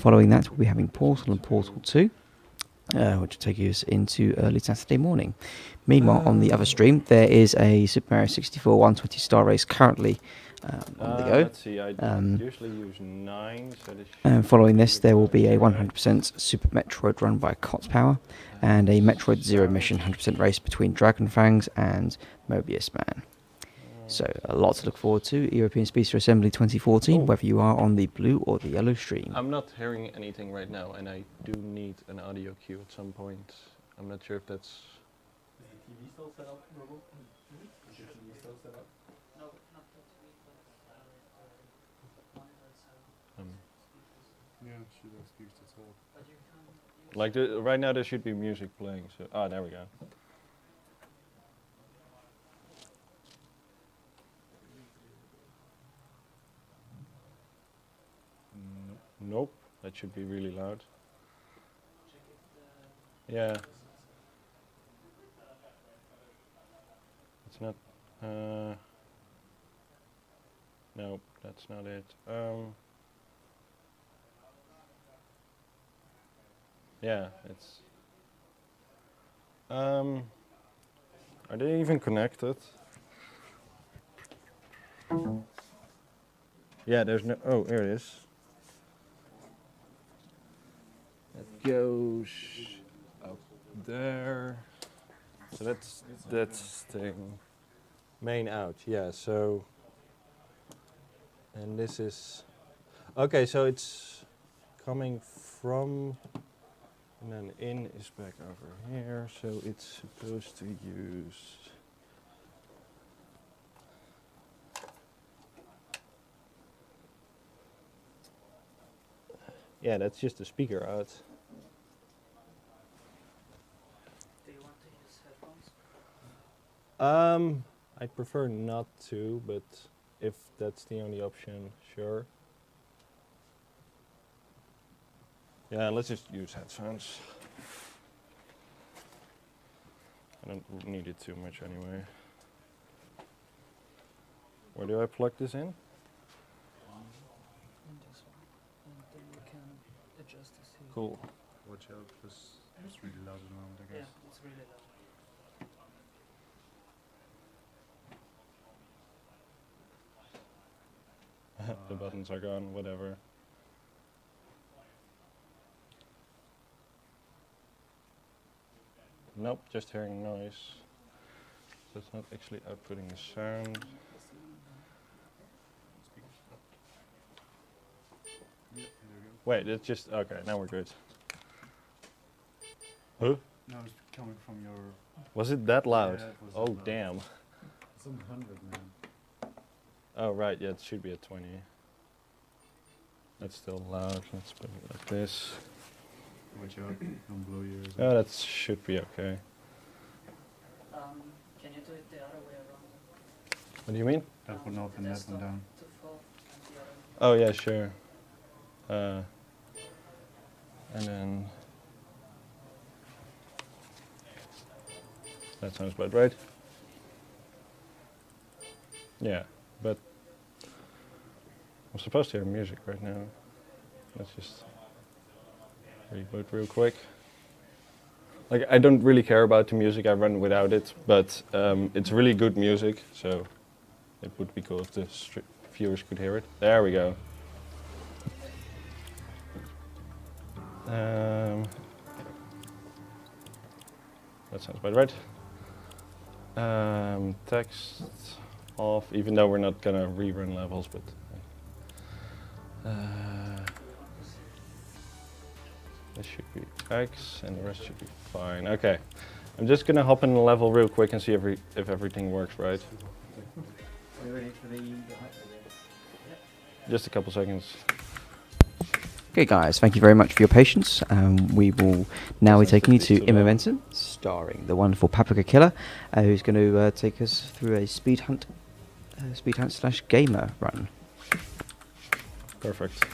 Following that, we'll be having Portal and Portal 2, which will take us into early Saturday morning. Meanwhile, on the other stream, there is a Super Mario 64 120 star race currently on the go. Let's see, I usually use 9. So and following this, there will be a 100% Super Metroid run by Cots Power, and a Metroid Zero Mission 100% race between Dragon Fangs and Mobius Man. So a lot to look forward to. European Speedster Assembly 2014, whether you are on the blue or the yellow stream. I'm not hearing anything right now, and I do need an audio cue at some point. I'm not sure if that's... Is the TV still set up, Robo? Is the TV still set up? No, not the TV, but yeah, she does speaks to itself. but you can use like right now there should be music playing, so... Ah, there we go. Nope, that should be really loud. Yeah. It's not... Nope, that's not it. Yeah, it's... Are they even connected? Yeah, there's no... Oh, here it is. It goes up there. So that's thing. Main out, yeah, so... And this is... Okay, so it's coming from... And then in is back over here, so it's supposed to use... Yeah, that's just the speaker out. Do you want to use headphones? I prefer not to, but if that's the only option, sure. Yeah, let's just use headphones. I don't need it too much anyway. Where do I plug this in? And this one. And then you can adjust the speed. Cool. Watch out, because it's really loud at the moment, I Yeah, guess. it's really loud. The buttons are gone, whatever. Nope, just hearing noise. So it's not actually outputting the sound. Yeah, there we go. Wait, it's just... Okay, now we're good. Huh? No, it's coming from your... Was it that loud? Yeah, it was Oh, that loud. damn. It's on 100, man. Oh, right, yeah, it should be at 20. That's still loud. Let's put it like this. Watch out, don't blow your ears Oh, out. that should be okay. Can you do it the other way around? What do you mean? That one up and that Desktop one down. to full and the other one. Oh, yeah, sure. And then... That sounds about right. Yeah, but... I'm supposed to hear music right now. Let's just... reboot real quick. Like, I don't really care about the music, I run without it, but it's really good music, so it would be cool if the viewers could hear it. There we go. That sounds about right. Text off, even though we're not gonna rerun levels, but this should be X and the rest should be fine. Okay, I'm just gonna hop in the level real quick and see if everything works right. Are you ready for the Just a couple seconds. Okay guys, thank you very much for your patience. We will now be taking you to Too long. inMomentum, starring the wonderful Paprika Killer, who's going to take us through a speed hunt / gamer run. Perfect.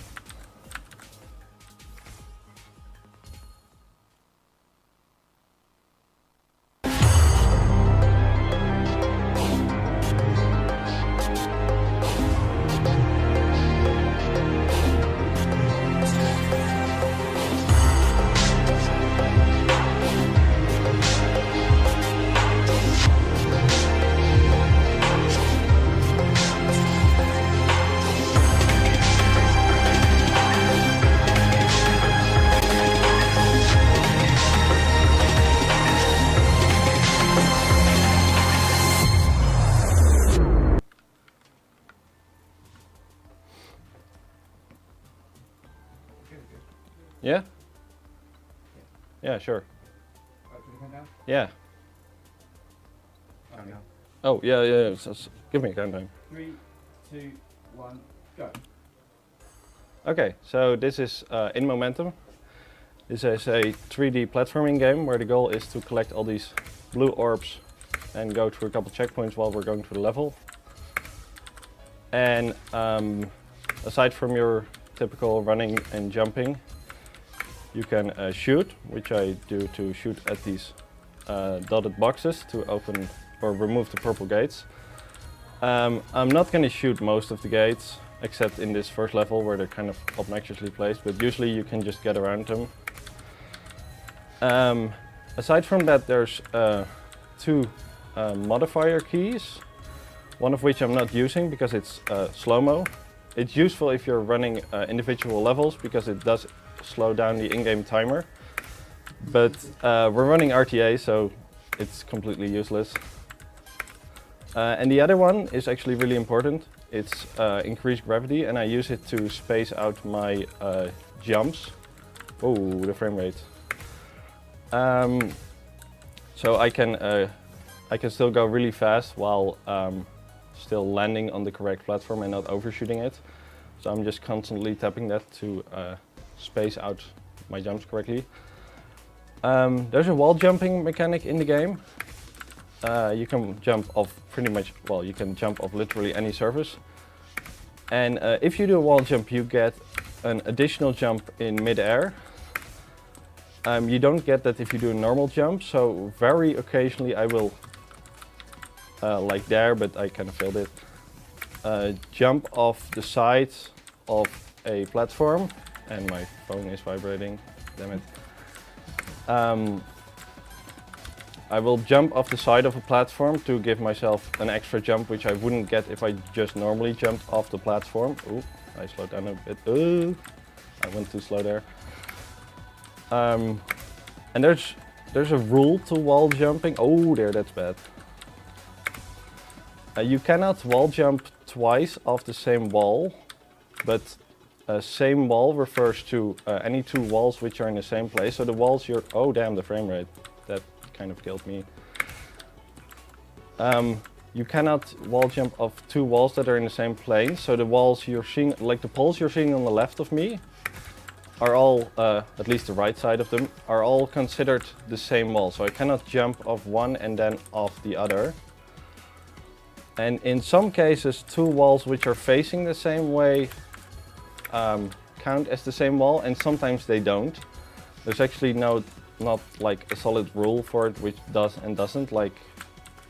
Yeah? Yeah, sure. Yeah. Oh, yeah, yeah. Give me a countdown. 3, 2, 1, go. Okay, so this is inMomentum. This is a 3D platforming game where the goal is to collect all these blue orbs and go through a couple checkpoints while we're going through the level. And aside from your typical running and jumping, you can shoot, which I do to shoot at these dotted boxes to open or remove the purple gates. I'm not going to shoot most of the gates, except in this first level where they're kind of obnoxiously placed, but usually you can just get around them. Aside from that, there's 2 modifier keys, one of which I'm not using because it's slow-mo. It's useful if you're running individual levels because it does slow down the in-game timer, but we're running RTA, so it's completely useless. And the other one is actually really important. It's increased gravity, and I use it to space out my jumps. Oh, the frame rate. So I can still go really fast while still landing on the correct platform and not overshooting it. So I'm just constantly tapping that to space out my jumps correctly. There's a wall jumping mechanic in the game. You can jump off pretty much, well, you can jump off literally any surface. And if you do a wall jump, you get an additional jump in mid-air. You don't get that if you do a normal jump, so very occasionally I will, like there, but I kind of failed it, jump off the side of a platform, and my phone is vibrating, damn it. I will jump off the side of a platform to give myself an extra jump, which I wouldn't get if I just normally jumped off the platform. Ooh, I slowed down a bit. Ooh, I went too slow there. And there's a rule to wall jumping. Oh, there, that's bad. You cannot wall jump twice off the same wall, but same wall refers to any 2 walls which are in the same place. So the walls you're, oh damn, the frame rate. That kind of killed me. You cannot wall jump off 2 walls that are in the same plane. So the walls you're seeing, like the poles you're seeing on the left of me, are all, at least the right side of them, are all considered the same wall. So I cannot jump off one and then off the other. And in some cases, 2 walls which are facing the same way count as the same wall, and sometimes they don't. There's actually not like a solid rule for it which does and doesn't, like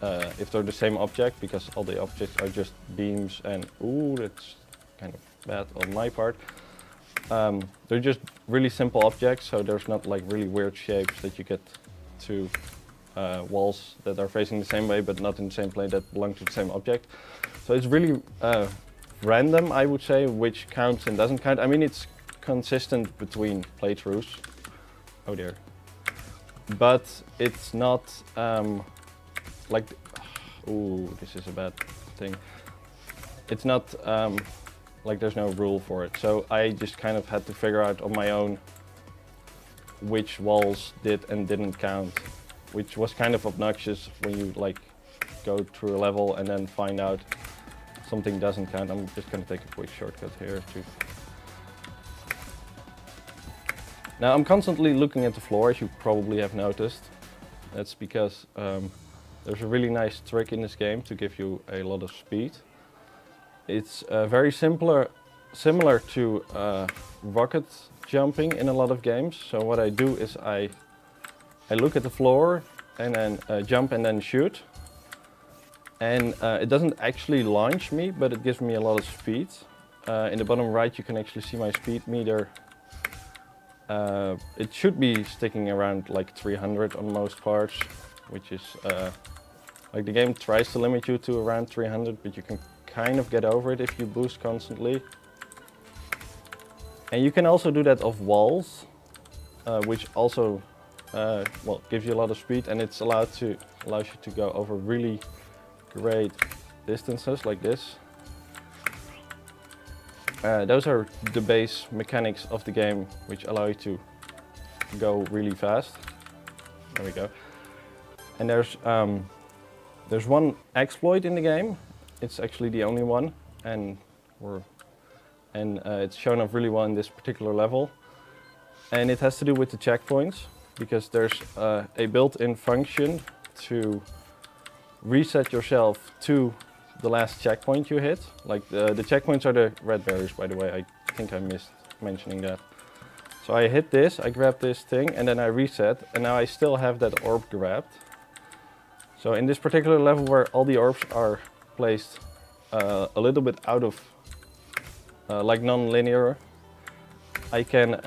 if they're the same object, because all the objects are just beams and, ooh, that's kind of bad on my part. They're just really simple objects, so there's not like really weird shapes that you get to walls that are facing the same way but not in the same plane that belong to the same object. So it's really random, I would say, which counts and doesn't count. I mean, it's consistent between playthroughs. Oh dear. But it's not like, ooh, this is a bad thing. It's not like there's no rule for it. So I just kind of had to figure out on my own which walls did and didn't count, which was kind of obnoxious when you like go through a level and then find out something doesn't count. I'm just gonna take a quick shortcut here too. Now I'm constantly looking at the floor, as you probably have noticed. That's because there's a really nice trick in this game to give you a lot of speed. It's very similar to rocket jumping in a lot of games. So what I do is I look at the floor and then jump and then shoot. And it doesn't actually launch me, but it gives me a lot of speed. In the bottom right you can actually see my speed meter. It should be sticking around like 300 on most parts, which is like the game tries to limit you to around 300, but you can kind of get over it if you boost constantly. And you can also do that off walls, which also well, gives you a lot of speed, and it's allows you to go over really great distances like this. Those are the base mechanics of the game, which allow you to go really fast. There we go. And there's one exploit in the game. It's actually the only one, and it's shown off really well in this particular level. And it has to do with the checkpoints, because there's a built-in function to reset yourself to the last checkpoint you hit. Like the checkpoints are the red barriers, by the way. I think I missed mentioning that. So I hit this, I grab this thing, and then I reset, and now I still have that orb grabbed. So in this particular level where all the orbs are placed a little bit out of, like non-linear, I can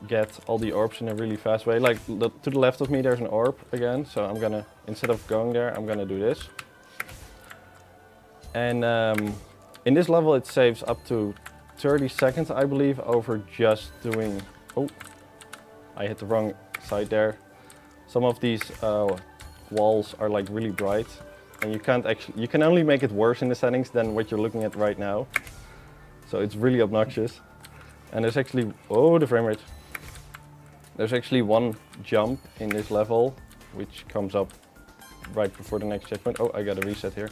get all the orbs in a really fast way. Like to the left of me there's an orb again, so I'm gonna, instead of going there, I'm gonna do this. And in this level it saves up to 30 seconds, I believe, over just doing, oh, I hit the wrong side there. Some of these walls are like really bright, and you can only make it worse in the settings than what you're looking at right now. So it's really obnoxious. And there's actually, oh, the frame rate. There's actually one jump in this level, which comes up right before the next checkpoint. Oh, I got a reset here.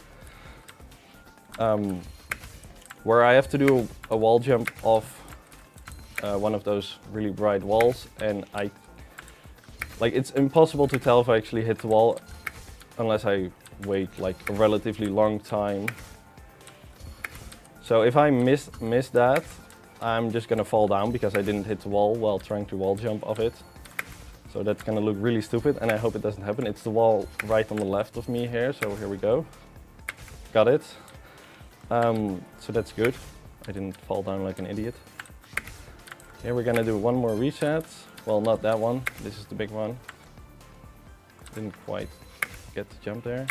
Where I have to do a wall jump off one of those really bright walls, and it's impossible to tell if I actually hit the wall unless I wait like a relatively long time. So if I miss that, I'm just gonna fall down because I didn't hit the wall while trying to wall jump off it. So that's gonna look really stupid, and I hope it doesn't happen. It's the wall right on the left of me here, so here we go. Got it. So that's good. I didn't fall down like an idiot. Here we're gonna do one more reset. Well, not that one. This is the big one. Didn't quite get the jump there.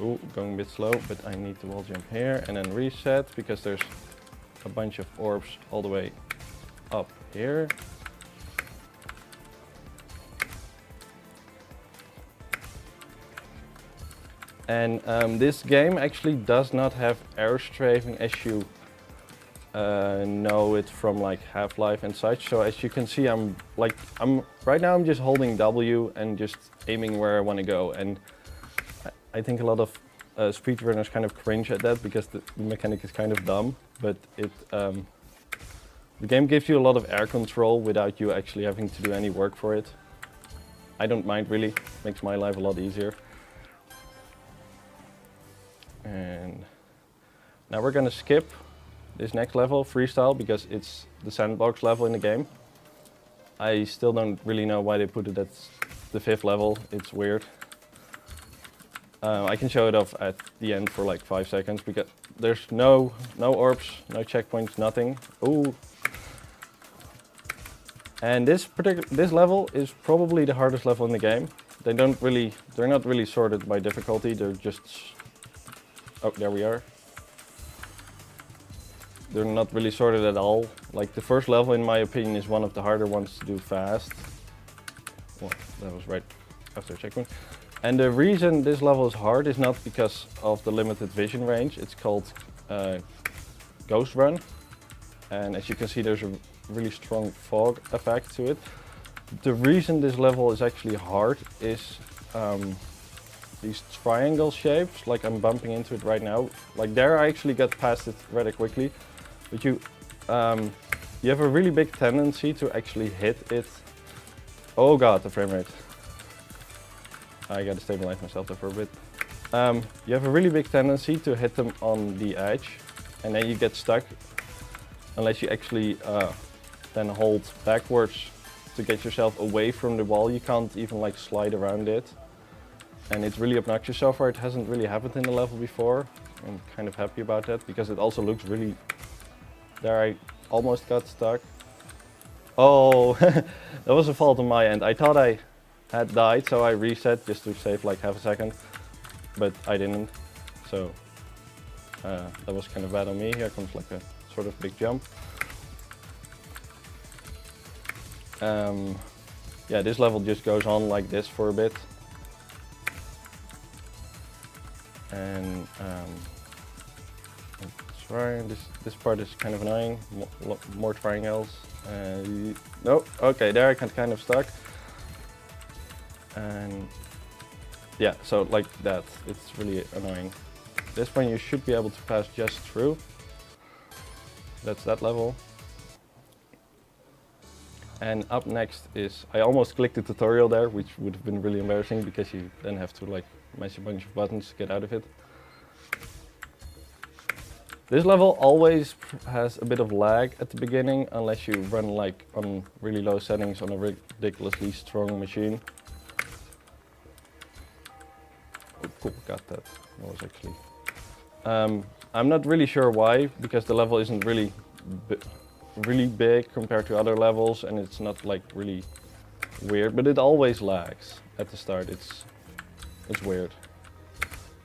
Ooh, going a bit slow, but I need to wall jump here and then reset because there's a bunch of orbs all the way up here. And this game actually does not have air strafing as you know it from like Half-Life and such. So as you can see, right now I'm just holding W and just aiming where I want to go. And I think a lot of speedrunners kind of cringe at that because the mechanic is kind of dumb. But the game gives you a lot of air control without you actually having to do any work for it. I don't mind really, makes my life a lot easier. And now we're gonna skip this next level, freestyle, because it's the sandbox level in the game. I still don't really know why they put it at the 5th level, it's weird. I can show it off at the end for like 5 seconds because there's no orbs, no checkpoints, nothing. Ooh. And this level is probably the hardest level in the game. They're not really sorted by difficulty, they're just, oh, there we are. They're not really sorted at all. Like the first level, in my opinion, is one of the harder ones to do fast. Well, that was right after checkpoint. And the reason this level is hard is not because of the limited vision range. It's called Ghost Run. And as you can see, there's a really strong fog effect to it. The reason this level is actually hard is these triangle shapes, like I'm bumping into it right now. Like there I actually got past it rather quickly. But you have a really big tendency to actually hit it. Oh god, the frame rate. I gotta stabilize myself there for a bit. You have a really big tendency to hit them on the edge, and then you get stuck unless you actually then hold backwards to get yourself away from the wall. You can't even like slide around it. And it's really obnoxious. So far it hasn't really happened in the level before. I'm kind of happy about that because it also looks really... There I almost got stuck. Oh, that was a fault on my end. I thought I had died, so I reset just to save like half a second. But I didn't, so that was kind of bad on me. Here comes like a sort of big jump. Yeah, this level just goes on like this for a bit. And try. This part is kind of annoying. More triangles. No, okay, there I got kind of stuck. And yeah, so like that, it's really annoying. This one you should be able to pass just through. That's that level. And up next is, I almost clicked the tutorial there, which would have been really embarrassing because you then have to like mash a bunch of buttons to get out of it. This level always has a bit of lag at the beginning unless you run like on really low settings on a ridiculously strong machine. Oh, cool, got that. That was actually. I'm not really sure why, because the level isn't really big compared to other levels, and it's not like really weird, but it always lags at the start. It's weird.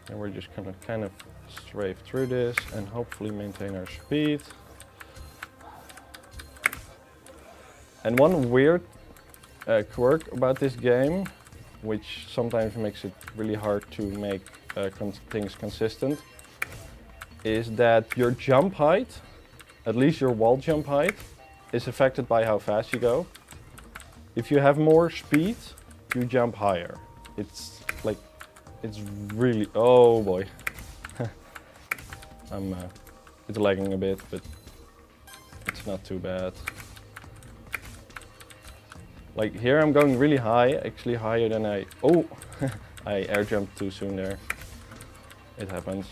And we're just gonna kind of strafe through this and hopefully maintain our speed. And one weird quirk about this game, which sometimes makes it really hard to make things consistent, is that your jump height, at least your wall jump height, is affected by how fast you go. If you have more speed, you jump higher. It's like, it's really, oh boy. It's lagging a bit, but it's not too bad. Like here I'm going really high, actually higher than I air jumped too soon there. It happens.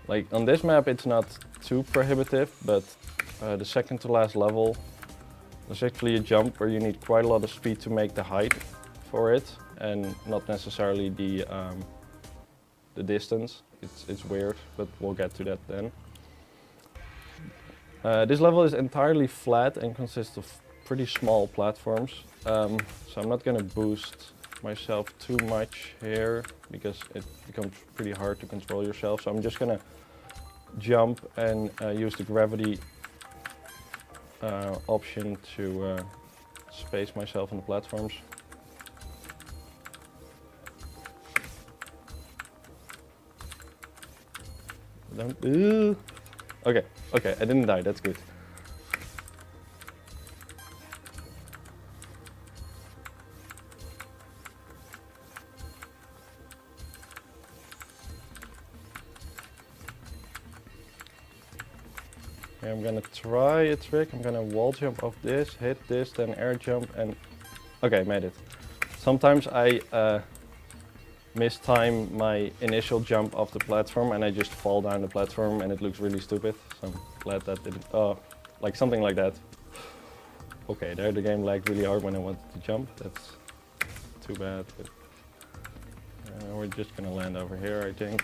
Like on this map it's not too prohibitive, but the second to last level, there's actually a jump where you need quite a lot of speed to make the height for it, and not necessarily the distance. It's weird, but we'll get to that then. This level is entirely flat and consists of pretty small platforms, so I'm not going to boost myself too much here because it becomes pretty hard to control yourself. So I'm just going to jump and use the gravity option to space myself on the platforms. Okay, okay, I didn't die, that's good. Okay, I'm gonna try a trick. I'm gonna wall jump off this, hit this, then air jump, and okay, made it. Sometimes I mistime my initial jump off the platform and I just fall down the platform and it looks really stupid. So I'm glad that didn't, like something like that. Okay, there the game lagged really hard when I wanted to jump. That's too bad, but we're just gonna land over here, I think.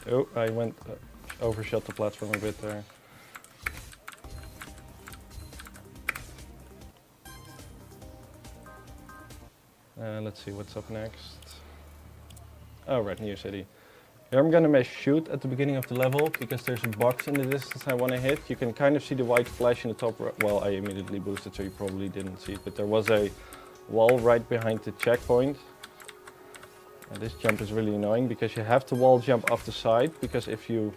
Oh, I went overshot the platform a bit there. Let's see what's up next. Oh, right, new city. Here I'm gonna shoot at the beginning of the level because there's a box in the distance I want to hit. You can kind of see the white flash in the top. Well, I immediately boosted, so you probably didn't see it, but there was a wall right behind the checkpoint. And this jump is really annoying because you have to wall jump off the side, because if you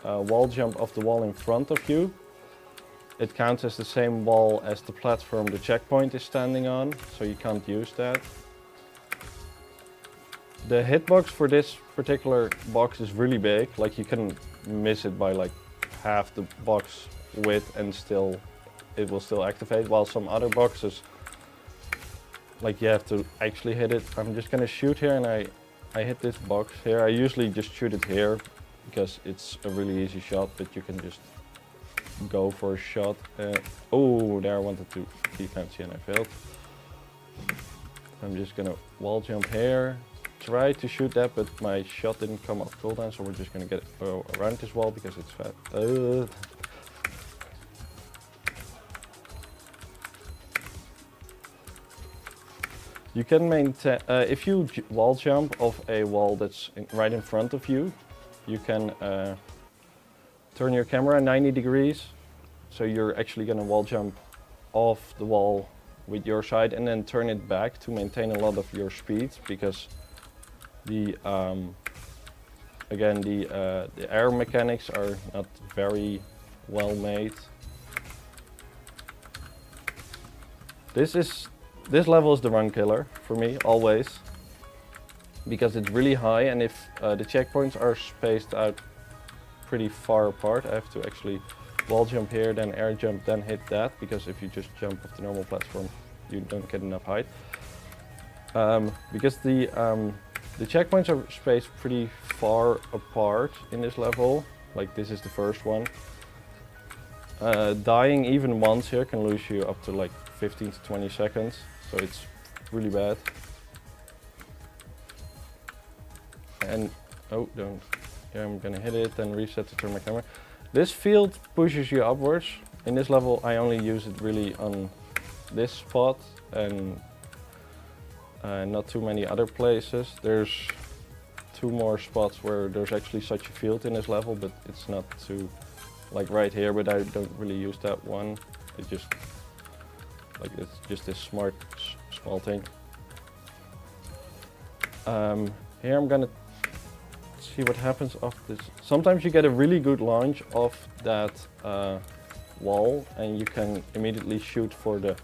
wall jump off the wall in front of you, it counts as the same wall as the platform the checkpoint is standing on, so you can't use that. The hitbox for this particular box is really big, like you can miss it by like half the box width and it will still activate, while some other boxes, like you have to actually hit it. I'm just gonna shoot here and I hit this box here. I usually just shoot it here because it's a really easy shot, but you can just go for a shot. Oh, there I wanted to be fancy and I failed. I'm just gonna wall jump here, try to shoot that, but my shot didn't come off cooldown, so we're just gonna get around this wall because it's fat. You can maintain, if you wall jump off a wall that's right in front of you, you can turn your camera 90 degrees, so you're actually going to wall jump off the wall with your side and then turn it back to maintain a lot of your speed, because the again the air mechanics are not very well made. This level is the run killer for me always, because it's really high, and if the checkpoints are spaced out pretty far apart, I have to actually wall jump here, then air jump, then hit that, because if you just jump off the normal platform, you don't get enough height. Because the checkpoints are spaced pretty far apart in this level, like this is the first one. Dying even once here can lose you up to like 15 to 20 seconds, so it's really bad. And oh, don't. Yeah, I'm gonna hit it, then reset to turn my camera. This field pushes you upwards. In this level I only use it really on this spot and not too many other places. There's 2 more spots where there's actually such a field in this level, but it's not too, like right here, but I don't really use that one. It just, like it's just this small thing. Here I'm gonna see what happens off this. Sometimes you get a really good launch off that wall and you can immediately shoot for the...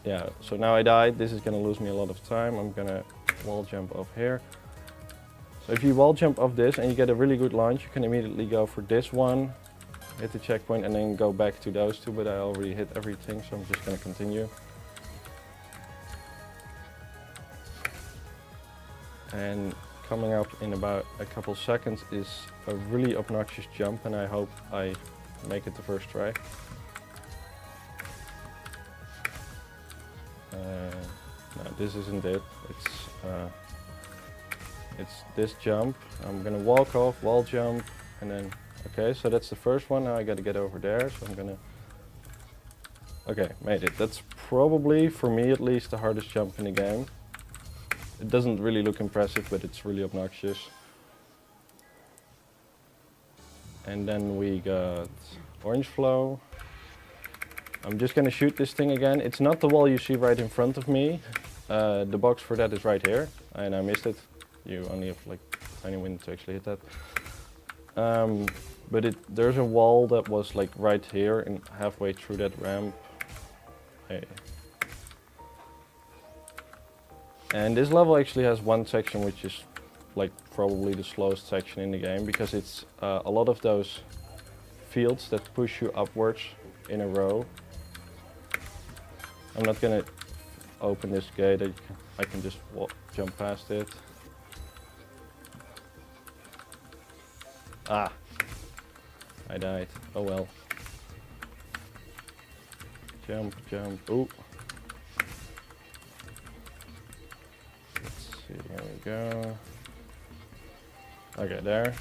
Yeah, so now I died. This is gonna lose me a lot of time. I'm gonna wall jump off here. So if you wall jump off this and you get a really good launch, you can immediately go for this one, hit the checkpoint and then go back to those 2, but I already hit everything, so I'm just gonna continue. And coming up in about a couple seconds is a really obnoxious jump, and I hope I make it the first try. No, this isn't it. It's this jump. I'm gonna walk off, wall jump, and then, okay, so that's the first one. Now I gotta get over there, so I'm gonna... Okay, made it. That's probably, for me at least, the hardest jump in the game. It doesn't really look impressive, but it's really obnoxious. And then we got orange flow. I'm just gonna shoot this thing again. It's not the wall you see right in front of me. The box for that is right here, and I missed it. You only have like a tiny window to actually hit that. But there's a wall that was like right here and halfway through that ramp. Hey. And this level actually has one section which is like probably the slowest section in the game, because it's a lot of those fields that push you upwards in a row. I'm not gonna open this gate, I can just jump past it. Ah, I died, oh well. Jump, jump, ooh. Let's see, here we go. Okay, there.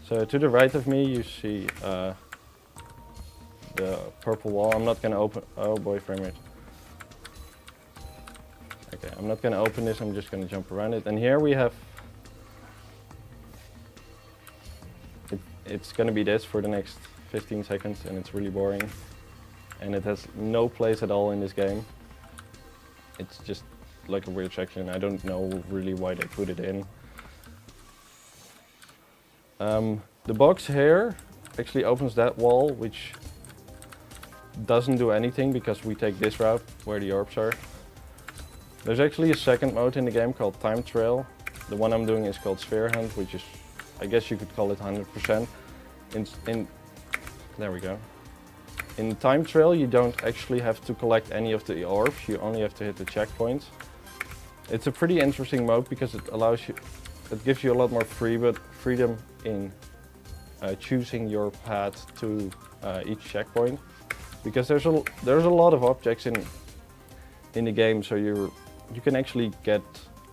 So to the right of me you see the purple wall. I'm not gonna open, oh boy, frame rate. Okay, I'm not gonna open this, I'm just gonna jump around it. And here we have, it's gonna be this for the next 15 seconds, and it's really boring. And it has no place at all in this game. It's just like a weird section. I don't know really why they put it in. The box here actually opens that wall, which doesn't do anything because we take this route where the orbs are. There's actually a second mode in the game called Time Trail. The one I'm doing is called Spherehunt, which is, I guess you could call it 100%. There we go. In Time Trail you don't actually have to collect any of the orbs, you only have to hit the checkpoints. It's a pretty interesting mode because it allows you, it gives you a lot more freedom in choosing your path to each checkpoint, because there's a lot of objects in the game, so you can actually get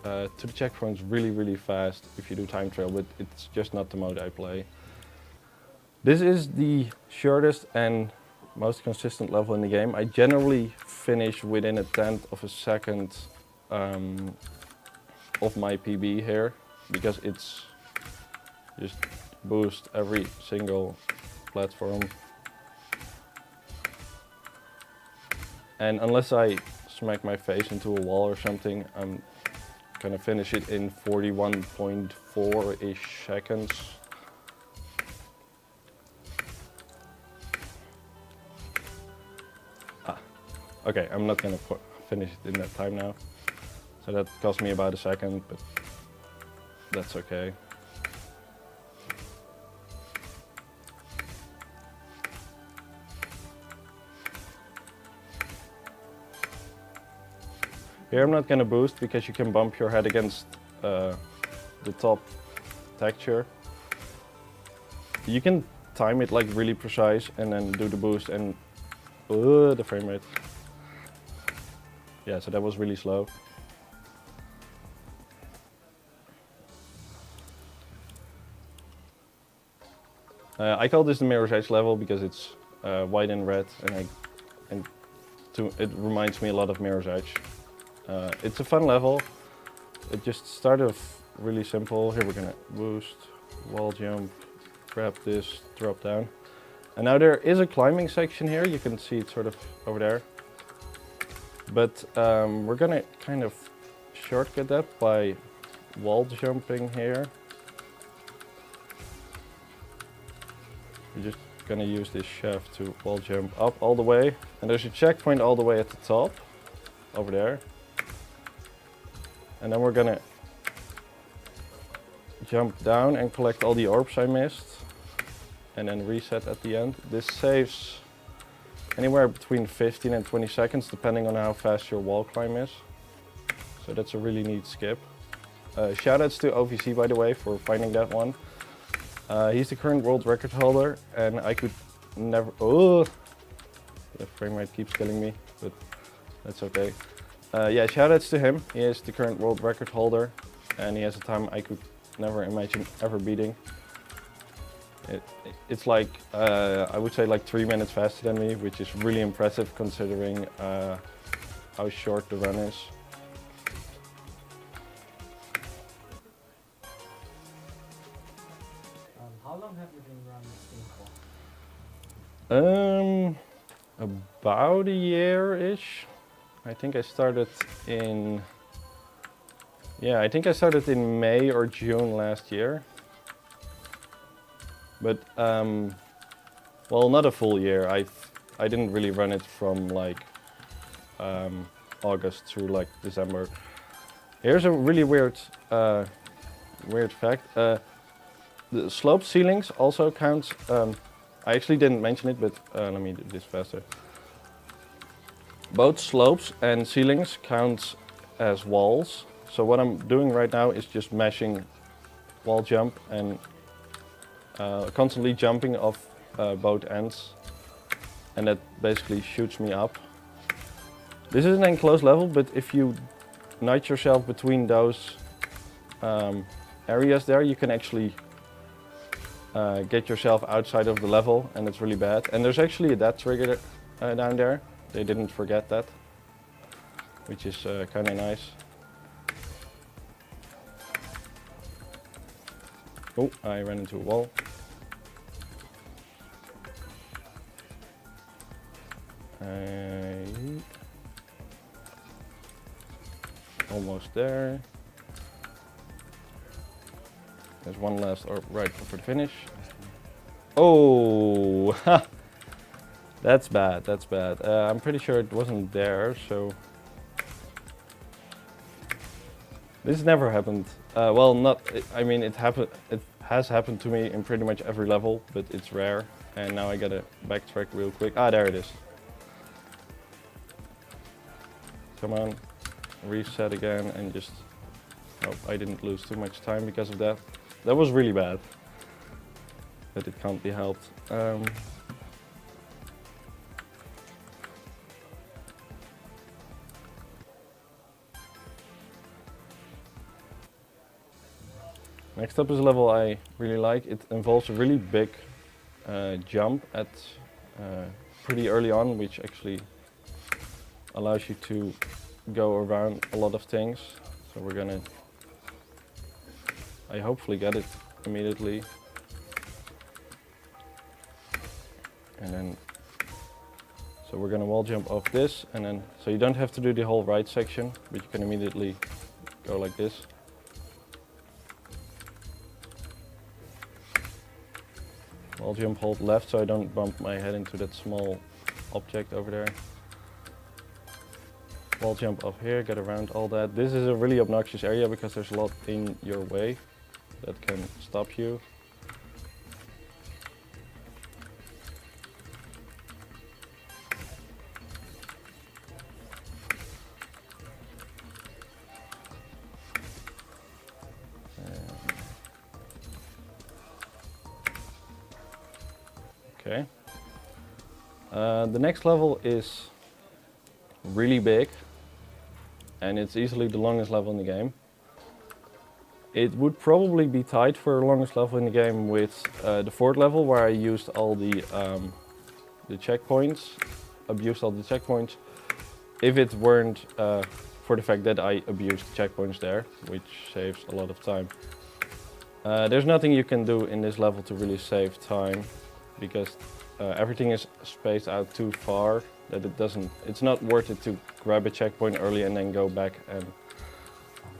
to the checkpoints really fast if you do Time Trail, but it's just not the mode I play. This is the shortest and most consistent level in the game. I generally finish within 1/10 of a second of my PB here, because Just boost every single platform. And unless I smack my face into a wall or something, I'm gonna finish it in 41.4-ish seconds. Okay, I'm not gonna finish it in that time now. So that cost me about a second, but that's okay. Here I'm not gonna boost because you can bump your head against the top texture. You can time it like really precise and then do the boost and the frame rate. Yeah, so that was really slow. I call this the Mirror's Edge level because it's white and red, and it reminds me a lot of Mirror's Edge. It's a fun level. It just started off really simple. Here we're gonna boost, wall jump, grab this, drop down. And now there is a climbing section here. You can see it sort of over there. But we're gonna kind of shortcut that by wall jumping here. We're just gonna use this shaft to wall jump up all the way. And there's a checkpoint all the way at the top, over there. And then we're gonna jump down and collect all the orbs I missed. And then reset at the end. This saves anywhere between 15 and 20 seconds, depending on how fast your wall climb is. So that's a really neat skip. Shoutouts to OVC, by the way, for finding that one. He's the current world record holder, and I could never... Oh! The frame rate keeps killing me, but that's okay. Yeah, shoutouts to him. He is the current world record holder, and he has a time I could never imagine ever beating. It's like, I would say like 3 minutes faster than me, which is really impressive considering how short the run is. How long have you been running this thing for? About a year-ish. I think I started in... Yeah, I think I started in May or June last year. But, well, not a full year. I didn't really run it from like August through like December. Here's a really weird fact. The slope ceilings also count. I actually didn't mention it, but let me do this faster. Both slopes and ceilings count as walls. So what I'm doing right now is just mashing wall jump and constantly jumping off both ends, and that basically shoots me up. This is an enclosed level, but if you knight yourself between those areas there, you can actually get yourself outside of the level, and it's really bad. And there's actually a death trigger down there. They didn't forget that, which is kind of nice. Oh, I ran into a wall. Almost there. There's one last orb right before the finish. Oh, that's bad, that's bad. I'm pretty sure it wasn't there, so... This never happened. Well, not, I mean, it has happened to me in pretty much every level, but it's rare. And now I gotta backtrack real quick. Ah, there it is. Come on, reset again and just... Hope I didn't lose too much time because of that. That was really bad, but it can't be helped. Next up is a level I really like. It involves a really big jump at pretty early on, which actually allows you to go around a lot of things. So we're gonna... I hopefully get it immediately. And then, so we're gonna wall jump off this, and then, so you don't have to do the whole right section, but you can immediately go like this. Wall jump, hold left so I don't bump my head into that small object over there. Wall jump up here, get around all that. This is a really obnoxious area because there's a lot in your way that can stop you. Okay. The next level is really big, and it's easily the longest level in the game. It would probably be tied for the longest level in the game with the fourth level, where I used all the checkpoints, abused all the checkpoints. If it weren't for the fact that I abused the checkpoints there, which saves a lot of time. There's nothing you can do in this level to really save time, because everything is spaced out too far that it's not worth it to grab a checkpoint early and then go back and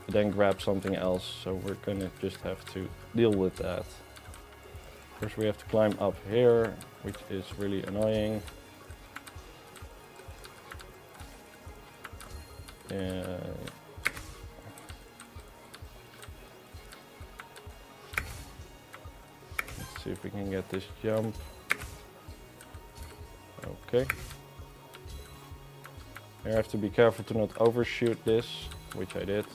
then grab something else. So we're gonna just have to deal with that. First we have to climb up here, which is really annoying. Let's see if we can get this jump. Okay. Here I have to be careful to not overshoot this, which I did.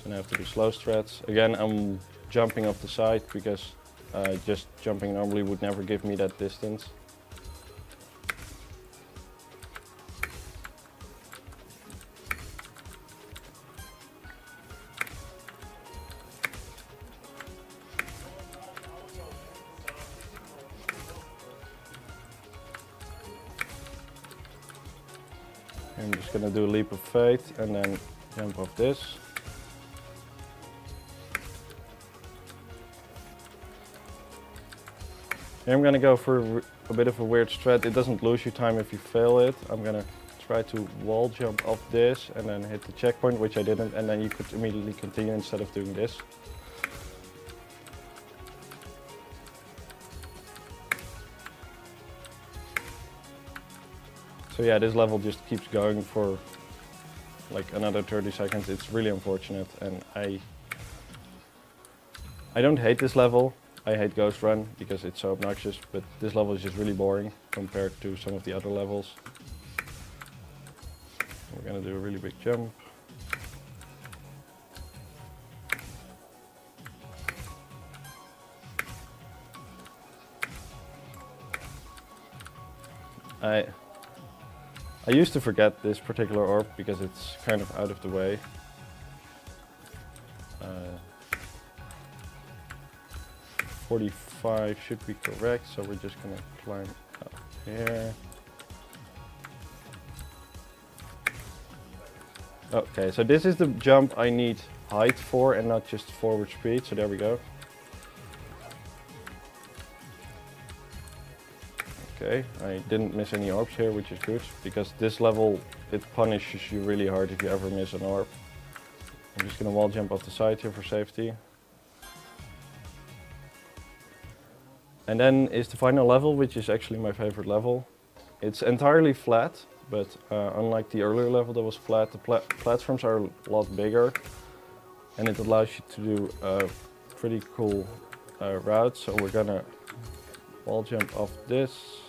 So now I have to do slow strats. Again, I'm jumping off the side because just jumping normally would never give me that distance. I'm just gonna do a leap of faith and then jump off this. Here I'm gonna go for a bit of a weird strat. It doesn't lose you time if you fail it. I'm gonna try to wall jump off this and then hit the checkpoint, which I didn't, and then you could immediately continue instead of doing this. So yeah, this level just keeps going for like another 30 seconds. It's really unfortunate, and I don't hate this level. I hate Ghost Run because it's so obnoxious, but this level is just really boring compared to some of the other levels. We're gonna do a really big jump. I used to forget this particular orb because it's kind of out of the way. 45 should be correct, so we're just gonna climb up here. Okay, so this is the jump I need height for and not just forward speed, so there we go. Okay, I didn't miss any orbs here, which is good, because this level, it punishes you really hard if you ever miss an orb. I'm just gonna wall jump off the side here for safety. And then is the final level, which is actually my favorite level. It's entirely flat, but unlike the earlier level that was flat, the platforms are a lot bigger, and it allows you to do pretty cool routes. So we're gonna wall jump off this.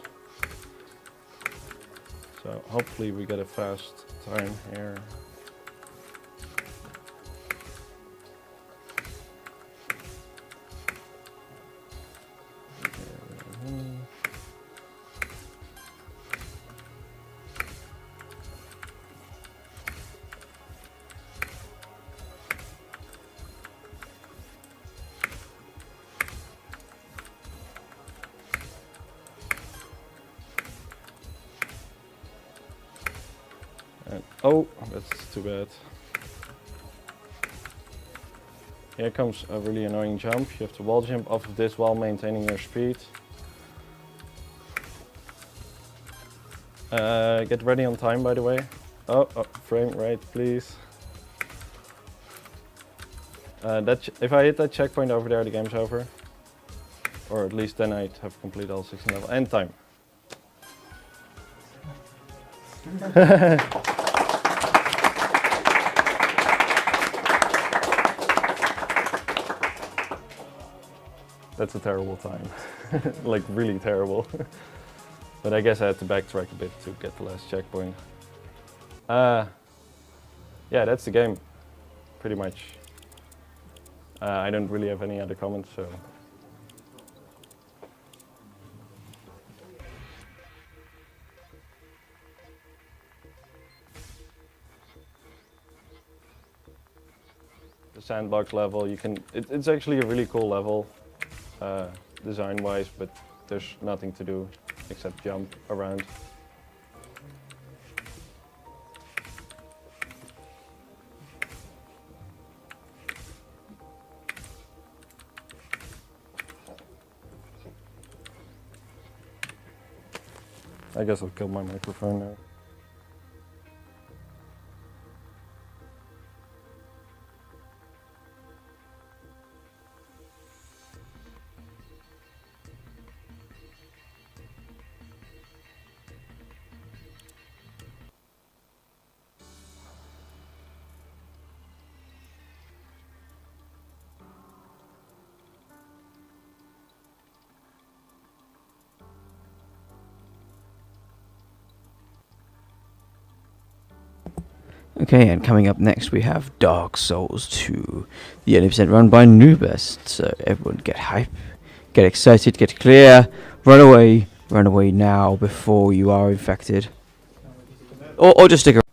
So hopefully we get a fast time here. And, oh, that's too bad. Here comes a really annoying jump. You have to wall jump off of this while maintaining your speed. Get ready on time, by the way. Oh, frame rate, please. If I hit that checkpoint over there, the game's over. Or at least then I'd have completed all 16 levels. And time. That's a terrible time. Like really terrible. But I guess I had to backtrack a bit to get the last checkpoint. Yeah, that's the game, pretty much. I don't really have any other comments, so. The sandbox level, it's actually a really cool level, design-wise, but there's nothing to do except jump around. I guess I'll kill my microphone now. Okay, and coming up next we have Dark Souls 2, the 80% run by Noobest. So everyone get hype, get excited, get clear, run away now before you are infected. Or just stick around.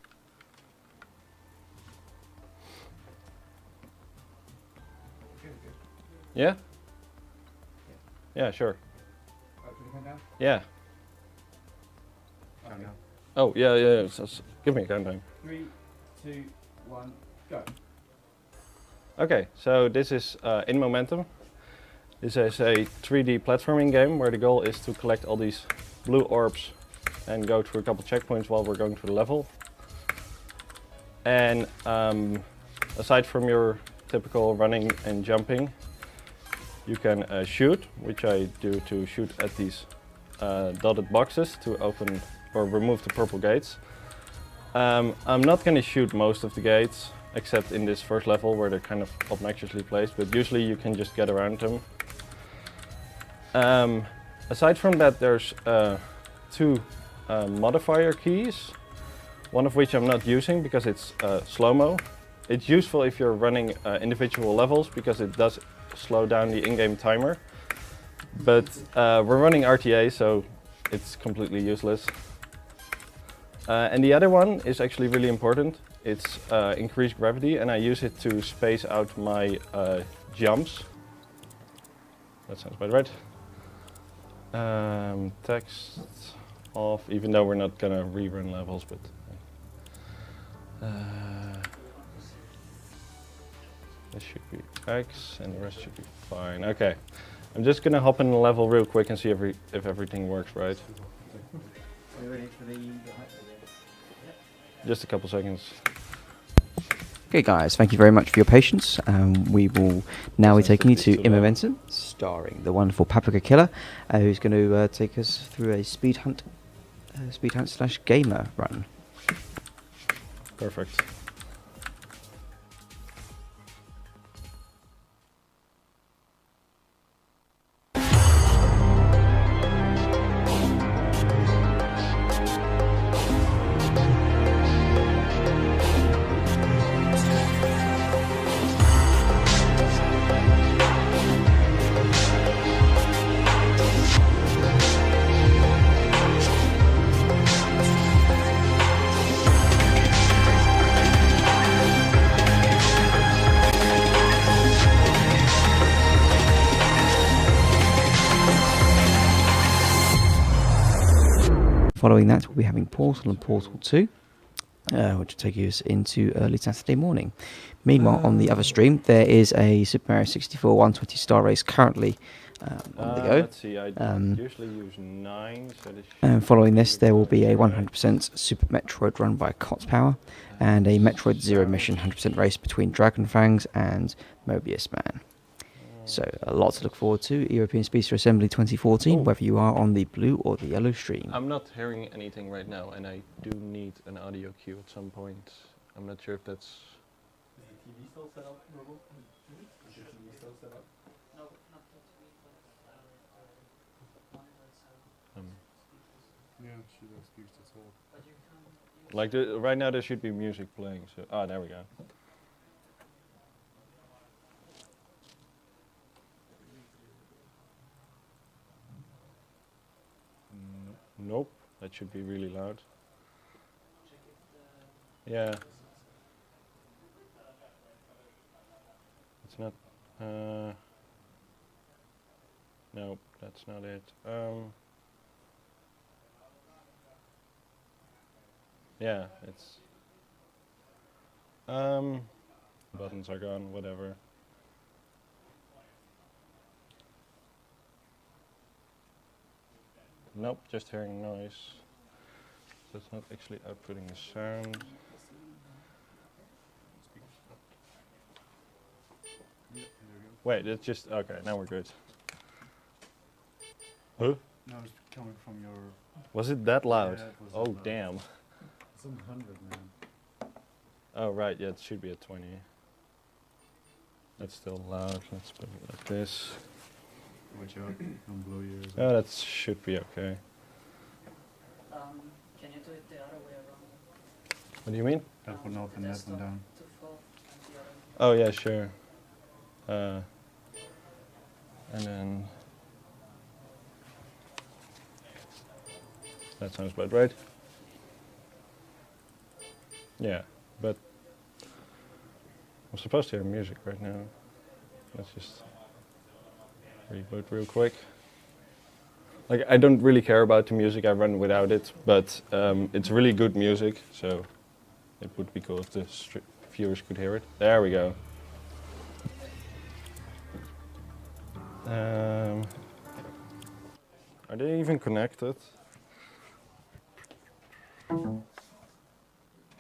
Yeah? Yeah, sure. Yeah. Oh, yeah. Give me a countdown. 3, 2, 1, go. Okay, so this is inMomentum. This is a 3D platforming game where the goal is to collect all these blue orbs and go through a couple checkpoints while we're going through the level. And aside from your typical running and jumping, you can shoot, which I do to shoot at these dotted boxes to open or remove the purple gates. I'm not going to shoot most of the gates, except in this first level where they're kind of obnoxiously placed, but usually you can just get around them. Aside from that, there's 2 modifier keys, one of which I'm not using because it's slow-mo. It's useful if you're running individual levels because it does slow down the in-game timer, but we're running RTA, so it's completely useless. And the other one is actually really important. It's increased gravity, and I use it to space out my jumps. That sounds about right. Text off, even though we're not gonna rerun levels, but this should be X, and the rest should be fine. Okay, I'm just gonna hop in the level real quick and see if everything works right. Are you ready for the hype? Just a couple seconds. Okay guys, thank you very much for your patience. We will now be taking you to inMomentum, starring the wonderful Paprika Killer, who's going to take us through a speed hunt / gamer run. Perfect. Following that, we'll be having Portal and Portal 2. which will take us into early Saturday morning. Meanwhile, on the other stream, there is a Super Mario 64 120 star race currently on the go. Let's see, I usually use 9, so this And should following this, there will be a right. 100% Super Metroid run by Cots Power, and a Metroid Zero mission 100% race between Dragon Fangs and Mobius Man. So a lot to look forward to. European Speedster Assembly 2014, Oh. whether you are on the blue or the yellow stream. I'm not hearing anything right now, and I do need an audio cue at some point. I'm not sure if that's... Is the TV still set up, Robo? Is the TV still set up? No, not the TV, but monitors have Um, Yeah, she does speak to talk. but you can use like right now there should be music playing, so... Ah, there we go. Nope, that should be really loud. check if the Yeah. It's not... Nope, that's not it. Yeah, it's... Buttons are gone, whatever. Nope, just hearing noise. That's not actually outputting the sound. Yeah, there we go. Wait, it's just... Okay, now we're good. Huh? No, it's coming from your... Was it that loud? Yeah, it was Oh, that loud. damn. It's on 100, man. Oh, right, yeah, it should be at 20. That's still loud. Let's put it like this. Watch out, don't blow yours. Oh, that should be okay. can you do it the other way around? What do you mean? That one up The and that desktop one down. to full and the other. Oh, yeah, sure. And then... That sounds about right. Yeah, but... I'm supposed to hear music right now. Let's just reboot real quick. Like, I don't really care about the music, I run without it, but it's really good music, so it would be cool if the viewers could hear it. There we go. Are they even connected?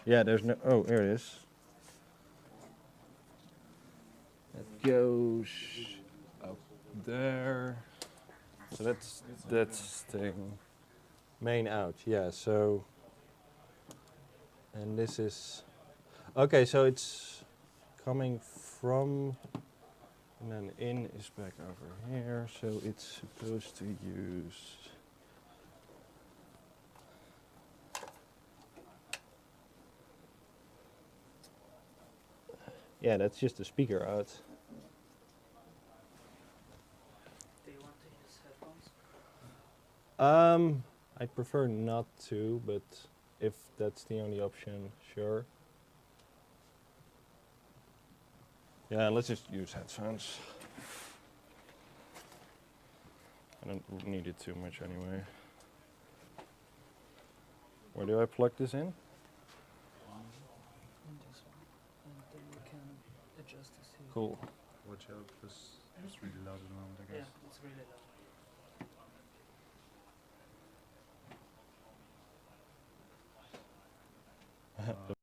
Yeah, there's no... Oh, here it is. It goes up there. So that's thing. Main out, yeah, so... And this is... Okay, so it's coming from... And then in is back over here, so it's supposed to use... Yeah, that's just the speaker out. Do you want to use headphones? I prefer not to, but if that's the only option, sure. Yeah, let's just use headphones. I don't need it too much anyway. Where do I plug this in? And this one. And then you can adjust the speed. Cool. Watch out, because it's really loud at the moment, I Yeah, guess. it's really loud.